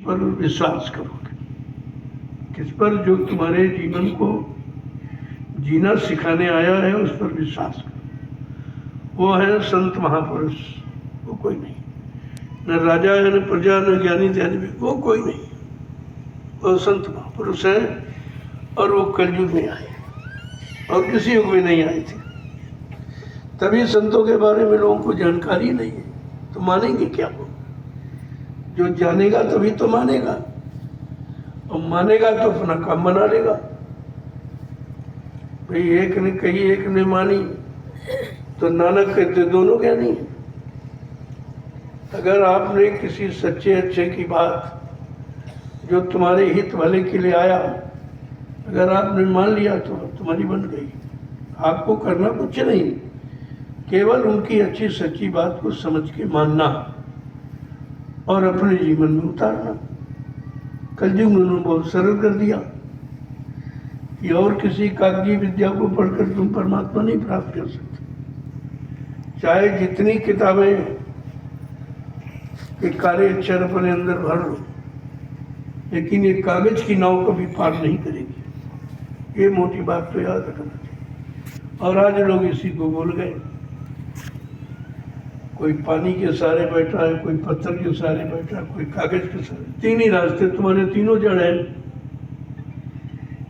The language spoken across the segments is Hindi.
पर विश्वास करोगे? किस पर? जो तुम्हारे जीवन को जीना सिखाने आया है उस पर विश्वास करो। वो है संत महापुरुष, वो कोई नहीं। न राजा है, न प्रजा, न ज्ञानी ध्यानी भी, वो कोई नहीं। वो संत महापुरुष है और वो कलयुग में आए और किसी युग में नहीं आए थे। तभी संतों के बारे में लोगों को जानकारी नहीं है, तो मानेंगे क्या वो? जो जानेगा तभी तो मानेगा, और मानेगा तो अपना काम बना लेगा। भाई एक ने कही एक ने मानी, तो नानक कहते दोनों क्या नहीं है। अगर आपने किसी सच्चे अच्छे की बात जो तुम्हारे हित भले के लिए आया, अगर आपने मान लिया तो तुम्हारी बन गई। आपको करना कुछ नहीं, केवल उनकी अच्छी सच्ची बात को समझ के मानना और अपने जीवन में उतारना। कलयुग में उन्होंने बहुत सरल कर दिया कि और किसी कागजी विद्या को पढ़कर तुम परमात्मा नहीं प्राप्त कर सकते। चाहे जितनी किताबें के कार्य अक्षर अपने अंदर भर लो, लेकिन ये कागज की नाव कभी पार नहीं करेगी। ये मोटी बात तो याद रखना चाहिए। और आज लोग इसी को भूल गए। कोई पानी के सहारे बैठा है, कोई पत्थर के सहारे बैठा है, कोई कागज के सहारे। तीन ही रास्ते, तुम्हारे तीनों जड़ हैं।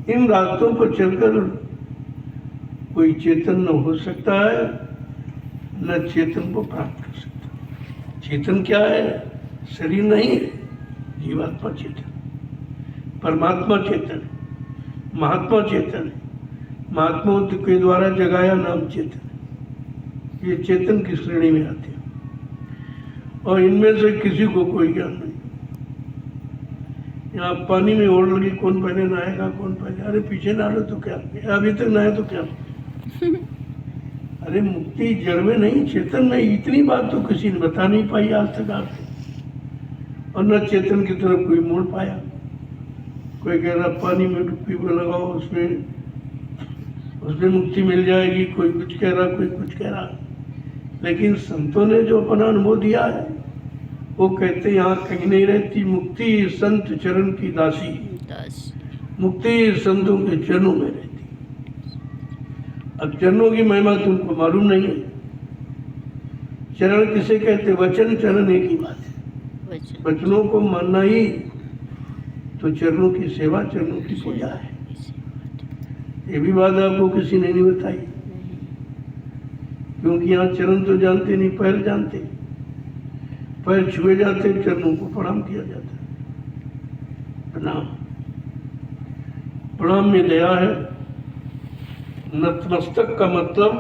इन रास्तों पर चलकर कोई चेतन न हो सकता है, न चेतन को प्राप्त कर सकता। चेतन क्या है? शरीर नहीं है। जीवात्मा चेतन, परमात्मा चेतन है, महात्मा चेतन है। महात्मा के द्वारा जगाया नाम चेतन है। ये चेतन की श्रेणी में आते हैं और इनमें से किसी को कोई ज्ञान नहीं। यहाँ पानी में ओढ़ लगी, कौन पहले नहाएगा, कौन पहले? अरे पीछे नहा लो तो क्या, अभी तक नहाए तो क्या? अरे मुक्ति जड़ में नहीं, चेतन में। इतनी बात तो किसी ने बता नहीं पाई आज तक आपको। और न चेतन की तरफ कोई मोड़ पाया। कोई कह रहा पानी में डुबकी को लगाओ, उसमें मुक्ति मिल जाएगी। कोई कुछ कह रहा, कोई कुछ कह रहा। लेकिन संतों ने जो अपना अनुभव दिया है वो कहते यहाँ कहीं नहीं रहती। मुक्ति संत चरण की दासी, मुक्ति संतों के चरणों में रहती। अब चरणों की महिमा तुमको मालूम नहीं है। चरण किसे कहते? वचन चरण एक ही बात है। वचनों को मानना ही तो चरणों की सेवा, चरणों की पूजा है। ये भी बात आपको किसी ने नहीं बताई, क्योंकि यहाँ चरण तो जानते नहीं, पैर जानते। पैर छुए जाते, चरणों को प्रणाम किया जाता है। प्रणाम, प्रणाम में दया है। नतमस्तक का मतलब